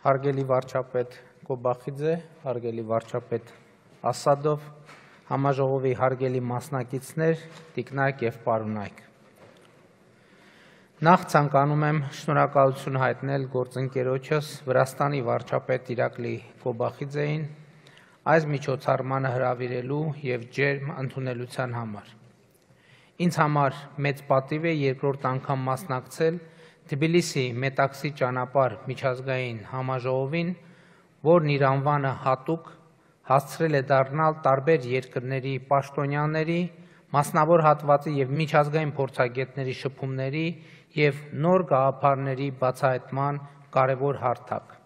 Հարգելի վարչապետ Կոբախիձե, հարգելի վարչապետ Ասադով, համաժողովի հարգելի մասնակիցներ, տիկնայք եւ պարոնայք։ Նախ ցանկանում եմ շնորհակալություն հայտնել գործընկերոջս Վրաստանի վարչապետ Իրակլի Կոբախիձեին այս միջոցառմանը հրավիրելու եւ ջերմ ընդունելության համար։ Ինձ համար մեծ պատիվ է երկրորդ անգամ մասնակցել Թբիլիսի Մետաքսի ճանապարհ միջազգային համաժողովին, որն իր անվանը հատուկ հասցրել է դառնալ տարբեր երկրների պաշտոնյաների, մասնավոր հատվածի եւ միջազգային փորձագետների շփումների եւ նոր գաղափարների բացահայտման կարևոր հարթակ։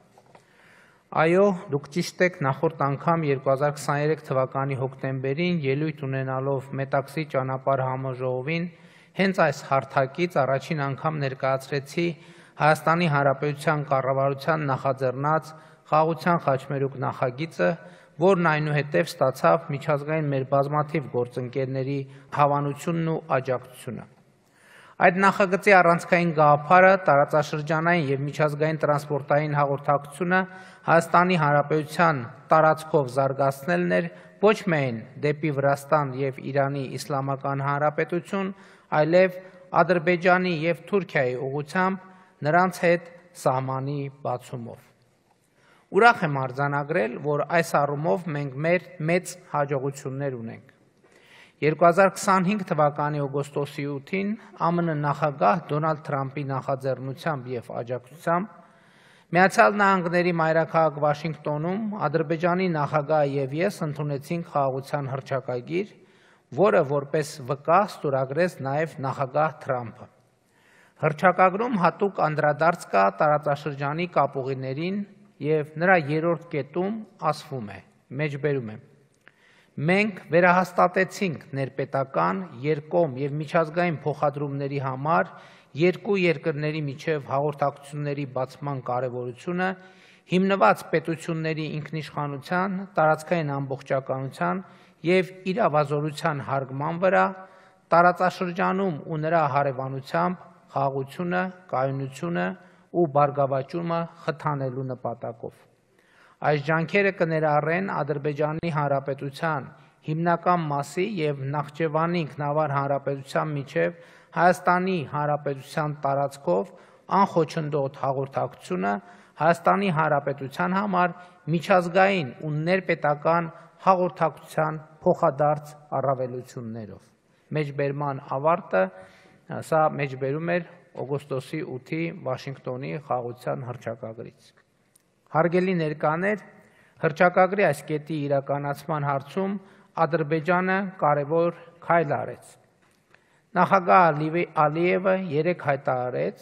Այո, դուք ճիշտ եք, նախորդ անգամ 2023 թվականի հոկտեմբերին ելույթ ունենալով Մետաքսի ճանապարհ համաժողովին հենց այս հարթակից առաջին անգամ ներկայացրեցի Հայաստանի Հանրապետության կառավարության նախաձեռնած խաղաղության խաչմերուկ նախագիծը, որն այնուհետև ստացավ միջազգային մեր բազմաթիվ գործընկերների հավանությունն ու աջակցությունը։ Այդ նախագծի առանցքային գաղափարը տարածաշրջանային եւ միջազգային տրանսպորտային հաղորդակցությունը Հայաստանի Հանրապետության տարածքով զարգացնելն էր ոչ միայն դեպի Վրաստան եւ Իրանի Իսլամական Հանրապետություն, այլև Ադրբեջանի եւ Թուրքիայի ուղղությամբ նրանց հետ սահմանի բացումով։ Ուրախ եմ արձանագրել, որ այս առումով մենք մեծ հաջողություններ ունենք։ 2025 թվականի օգոստոսի 8-ին ԱՄՆ նախագահ Դոնալդ Թրամփի նախաձեռնությամբ եւ աջակցությամբ Միացյալ Նահանգների մայրաքաղաք Վաշինգտոնում Ադրբեջանի նախագահը եւ ես ընդունեցինք խաղաղության հռչակագիր, որը որպես վկա ստորագրեց նաեւ նախագահ Թրամփը։ Հռչակագրում հատուկ անդրադարձ կա տարածաշրջանի կապուղիներին եւ նրա երրորդ կետում ասվում է. մեջբերում եմ. Մենք վերահաստատեցինք ներպետական, երկկողմ եւ միջազգային փոխադրումների համար երկու երկրների միջև հաղորդակցությունների բացման կարևորությունը հիմնված պետությունների ինքնիշխանության, տարածքային ամբողջականության եւ իրավազորության հարգման վրա, տարածաշրջանում ու նրա հարևանությամբ խաղաղությունը, կայունությունը ու բարգավաճումը խթանելու նպատակով։ Այս ջանքերը կներառեն Ադրբեջանի Հանրապետության հիմնական մասի եւ Նախճեվանի ինքնավար հանրապետության միջև Հայաստանի Հանրապետության տարածքով անխոչնդոտ հաղորդակցությունը Հայաստանի Հանրապետության համար միջազգային ու ներպետական հաղորդակցության փոխադարձ առավելություններով։ Մեջբերման ավարտը սա մեջբերում էր օգոստոսի 8-ի Վաշինգտոնի խաղաղության հռչակագրից։ Հարգելի ներկաներ, հռչակագրի այս կետի իրականացման հարցում Ադրբեջանը կարևոր քայլ արեց։ Նախագահ Ալիևը երեկ հայտարարեց,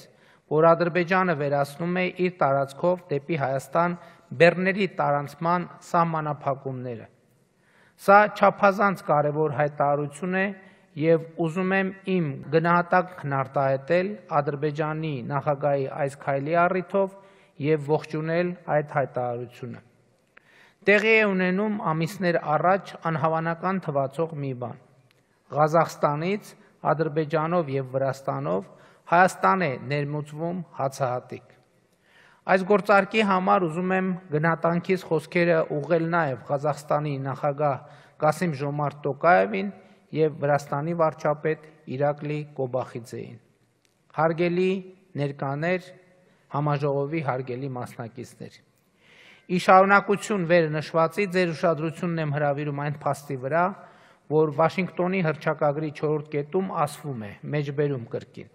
որ Ադրբեջանը վերացնում է իր տարածքով դեպի Հայաստան բեռների տարանցման սահմանափակումները։ Սա չափազանց կարևոր հայտարարություն է եւ ուզում եմ իմ գնահատակն արտահայտել Ադրբեջանի նախագահի այս քայլի առիթով եւ ողջունել այդ հայտարարությունը։ Տեղի է ունենում ամիսներ առաջ անհավանական թվացող մի բան։ Ղազախստանից, Ադրբեջանով եւ Վրաստանով Հայաստան է ներմուծվում հացահատիկ։ Այս գործարքի համար ուզում եմ գնահատանքիս խոսքերը ուղղել նաեւ Ղազախստանի նախագահ Կասիմ-Ժոմարտ Տոկաևին եւ Վրաստանի վարչապետ Իրակլի Կոբախիձեին։ Հարգելի ներկաներ, համաժողովի հարգելի մասնակիցներ։ Ի շարունակություն վեր նշվածի ձեր ուշադրությունն եմ հրավիրում այն փաստի վրա, որ Վաշինգտոնի հռչակագրի 4-րդ կետում ասվում է. մեջբերում կրկին.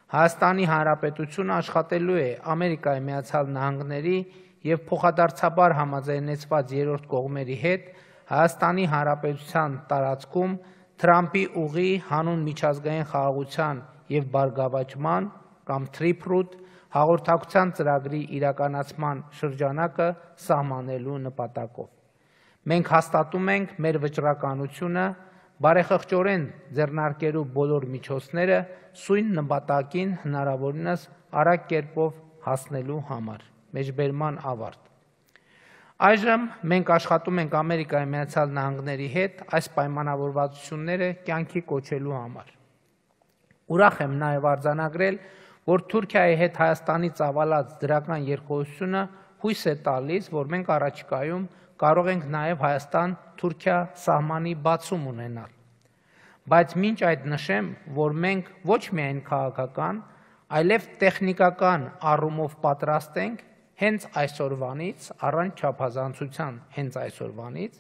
Հայաստանի Հանրապետությունը աշխատելու է Ամերիկայի Միացյալ Նահանգների եւ փոխադարձաբար համաձայնեցված երրորդ կողմերի հետ Հայաստանի Հանրապետության տարածքում Թրամփի ուղի հանուն միջազգային խաղաղության եւ բարգավաճման կամ Trip-Root հաղորդակցության ծրագրի իրականացման շրջանակը սահմանելու նպատակով։ Մենք հաստատում ենք մեր վճռականությունը բարեխղճորեն ձեռնարկելու բոլոր միջոցները սույն նպատակին հնարավորինս արագ կերպով հասնելու համար։ Մեջբերման ավարտ։ Այժմ մենք աշխատում ենք Ամերիկայի Միացյալ Նահանգների հետ այս պայմանավորվածությունները կյանքի կոչելու համար։ Ուրախ եմ նաև արձանագրել, որ Թուրքիայի հետ Հայաստանի ծավալած դրական երկխոսությունը հույս է տալիս, որ մենք առաջիկայում կարող ենք նաև Հայաստան-Թուրքիա սահմանի բացում ունենալ։ Բայց մինչ այդ նշեմ, որ մենք ոչ միայն քաղաքական, այլև տեխնիկական առումով պատրաստ ենք հենց այսօրվանից, առանց չափազանցության հենց այսօրվանից,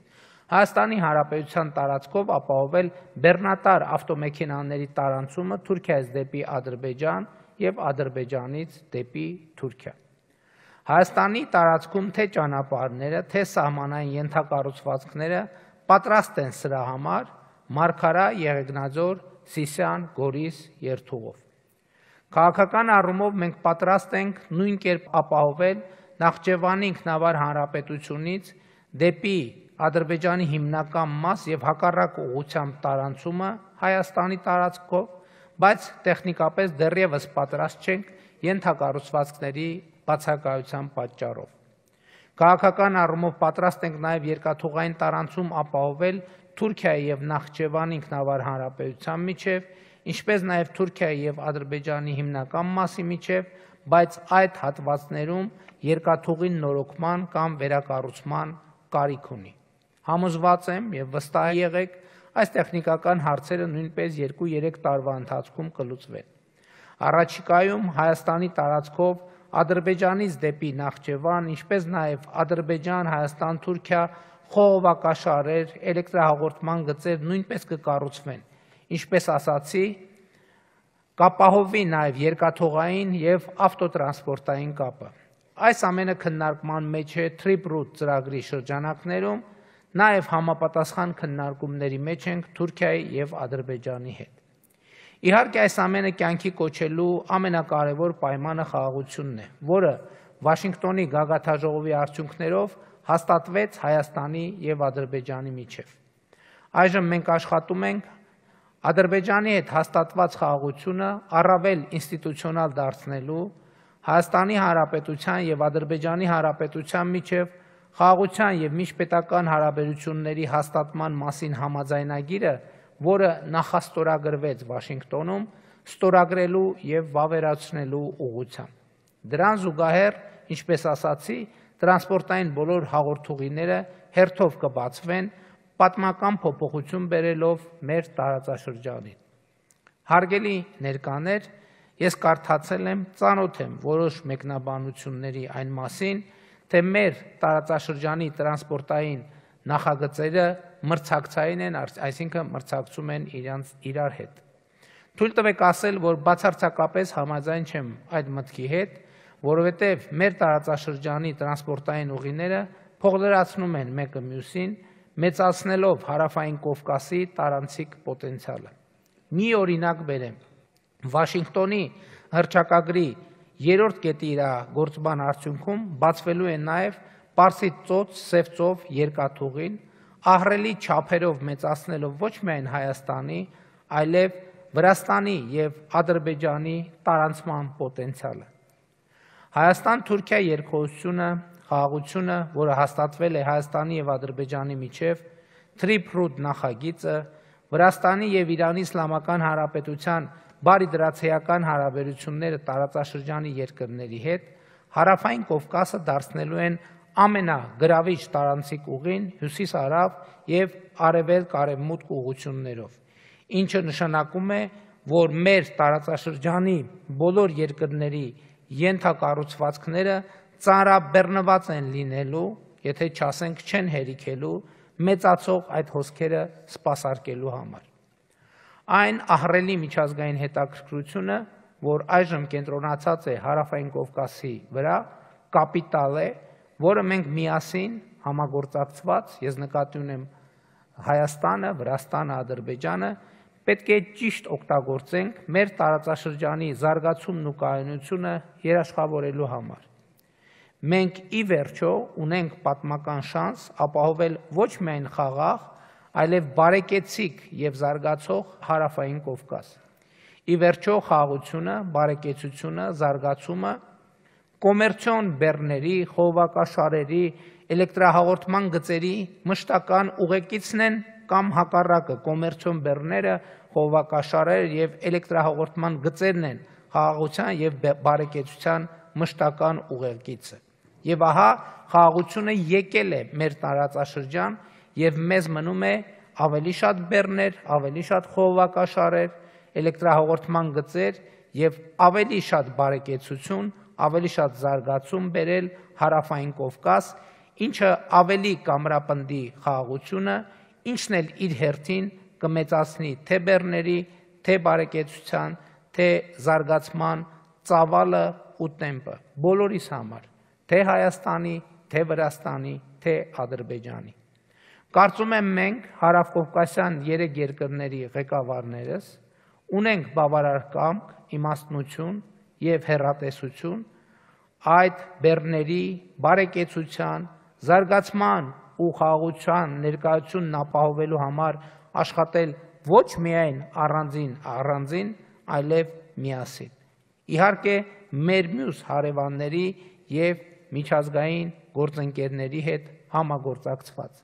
Հայաստանի Հանրապետության տարածքով ապահովել բեռնատար ավտոմեքենաների տարանցումը Թուրքիայից դեպի Ադրբեջան և Ադրբեջանից դեպի Թուրքիա։ Հայաստանի տարածքում թե ճանապարհները, թե սահմանային ենթակառուցվածքները պատրաստ են սրա համար Մարգարա, Եղեգնաձոր, Սիսիան, Գորիս երթուղով։ Քաղաքական առումով մենք պատրաստ ենք նույն կերպ ապահովել Նախճեվանի ինքնավար հանրապետությունից դեպի Ադրբեջանի հիմնական մաս և հակառակ ուղղությամբ տարանցումը Հայաստանի տարածքով, բայց տեխնիկապես դեռևս պատրաստ չենք ենթակառուցվածքների բացակայության պատճառով։ Քաղաքական առումով պատրաստ ենք նաև երկաթուղային տարանցում ապահովել Թուրքիայի և Նախճեվանի ինքնավար հանրապետության միջև, ինչպես նաև Թուրքիայի և Ադրբեջանի հիմնական մասի միջև, բայց այդ հատվածներում երկաթուղին նորոգման կամ վերակառուցման կարիք ունի։ Համոզված եմ և վստահ եղեք, այս տեխնիկական հարցերը նույնպես 2-3 տարվա ընթացքում կլուծվեն։ Առաջիկայում Հայաստանի տարածքով Ադրբեջանից դեպի Նախճեվան, ինչպես նաև Ադրբեջան-Հայաստան-Թուրքիա խողովակաշարեր, էլեկտրահաղորդման գծեր նույնպես կկառուցվեն, ինչպես ասացի, կապահովվի նաև երկաթուղային և ավտոտրանսպորտային կապը։ Այս ամենը քննարկման մեջ է Trip-Root ծրագրի շրջանակներում, նաև համապատասխան քննարկումների մեջ ենք Թուրքիայի և Ադրբեջանի հետ։ Իհարկե այս ամենը կյանքի կոչելու ամենակարևոր պայմանը խաղաղությունն է, որը Վաշինգտոնի գագաթնաժողովի արդյունքներով հաստատվեց Հայաստանի և Ադրբեջանի միջև։ Այժմ մենք աշխատում ենք Ադրբեջանի հետ հաստատված խաղաղությունը առավել ինստիտուցիոնալ դարձնելու, Հայաստանի Հանրապետության և Ադրբեջանի Հանրապետության միջև խաղաղության և միջպետական հարաբերությունների հաստատման մասին համաձայնագիրը, որը նախաստորագրվեց Վաշինգտոնում, ստորագրելու և վավերացնելու ուղղությամբ։ Դրան զուգահեռ, ինչպես ասացի, տրանսպորտային բոլոր հաղորդուղիները հերթով կբացվեն, պատմական փոփոխություն բերելով մեր տարածաշրջանին։ Հարգելի ներկաներ, ես կարդացել եմ, ծանոթ եմ որոշ մեկնաբանությունների այն մասին, թե մեր տարածաշրջանի տրանսպորտային նախագծերը մրցակցային են, այսինքն մրցակցում են իրար հետ։ Թույլ տվեք ասել, որ բացարձակապես համաձայն չեմ այդ մտքի հետ, որովհետև մեր տարածաշրջանի տրանսպորտային ուղիները փոխլրացնում են մեկը մյուսին, մեծացնելով Հարավային Կովկասի տարանցիկ պոտենցիալը։ Մի օրինակ բերեմ. Վաշինգտոնի հռչակագրի 3-րդ կետի իրագործման արդյունքում բացվելու է նաև Պարսից ծոց-Սև ծով երկաթուղին, ահռելի չափերով մեծացնելով ոչ միայն Հայաստանի, այլև Վրաստանի և Ադրբեջանի տարանցման պոտենցիալը։ Հայաստան-Թուրքիա երկխոսությունը, խաղաղությունը, որը հաստատվել է Հայաստանի և Ադրբեջանի միջև, Trip-Root նախագիծը, Վրաստանի և Իրանի Իսլամական Հանրապետության բարիդրացիական հարաբերությունները տարածաշրջանի երկրների հետ, Հարավային Կովկասը դարձնելու են ամենագրավիչ տարանցիկ ուղին հյուսիս-հարավ և արևելք-արևմուտք ուղղություններով, ինչը նշանակում է, որ մեր տարածաշրջանի բոլոր երկրների ենթակառուցվածքները ծանրաբեռնված են լինելու, եթե չասենք չեն հերիքելու, մեծացող այդ հոսքերը սպասարկելու համար։ Այն ահռելի միջազգային հետաքրքրությունը, որ այժմ կենտրոնացած է Հարավային Կովկասի վրա, կապիտալ է, որը մենք միասին համագործակցված, ես նկատի ունեմ Հայաստանը, Վրաստանը, Ադրբեջանը, պետք է ճիշտ օգտագործենք մեր տարածաշրջանի զարգացումն ու կայունությունը երաշխավորելու համար։ Մենք ի վերջո ունենք պատմական շանս ապահովել ոչ միայն խաղաղ, այլև բարեկեցիկ և զարգացող Հարավային Կովկաս։ Ի վերջո խաղաղությունը, բարեկեցությունը, զարգացումը կոմերցիոն բեռների, խողովակաշարերի, էլեկտրահաղորդման գծերի մշտական ուղեկիցն են կամ հակառակը կոմերցիոն բեռները, խողովակաշարերը և էլեկտրահաղորդման գծերն են խաղաղության և բարեկեցության մշտական ուղեկիցը։ Եվ ահա խաղաղությունը եկել է մեր տարածաշրջան եւ մեզ մնում է ավելի շատ բեռներ, ավելի շատ խողովակաշարեր, էլեկտրահաղորդման գծեր եւ ավելի շատ բարեկեցություն, ավելի շատ զարգացում բերել հարավային Կովկաս, ինչը ավելի կամրապնդի խաղաղությունը, ինչն էլ իր հերթին կմեծացնի թե բեռների, թե բարեկեցության, թե զարգացման ծավալը ու տեմպը բոլորիս համար, թե Հայաստանի, թե Վրաստանի, թե Ադրբեջանի։ Կարծում եմ մենք հարավկովկասյան 3 երկրների ղեկավարներս ունենք բավարար կամք, իմաստնություն եւ հեռատեսություն այդ բեռների բարեկեցության, զարգացման ու խաղաղության ներկայությունն ապահովելու համար աշխատել ոչ միայն առանձին, այլև միասին։ Իհարկե, մեր մյուս հարևանների եւ միջազգային գործընկերների հետ համագործակցված։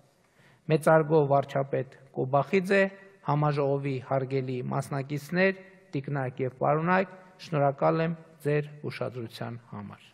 Մեծարգո վարչապետ Կոբախիձե, համաժողովի հարգելի մասնակիցներ, տիկնակ եւ պարոնայք, շնորհակալ եմ ձեր ուշադրության համար։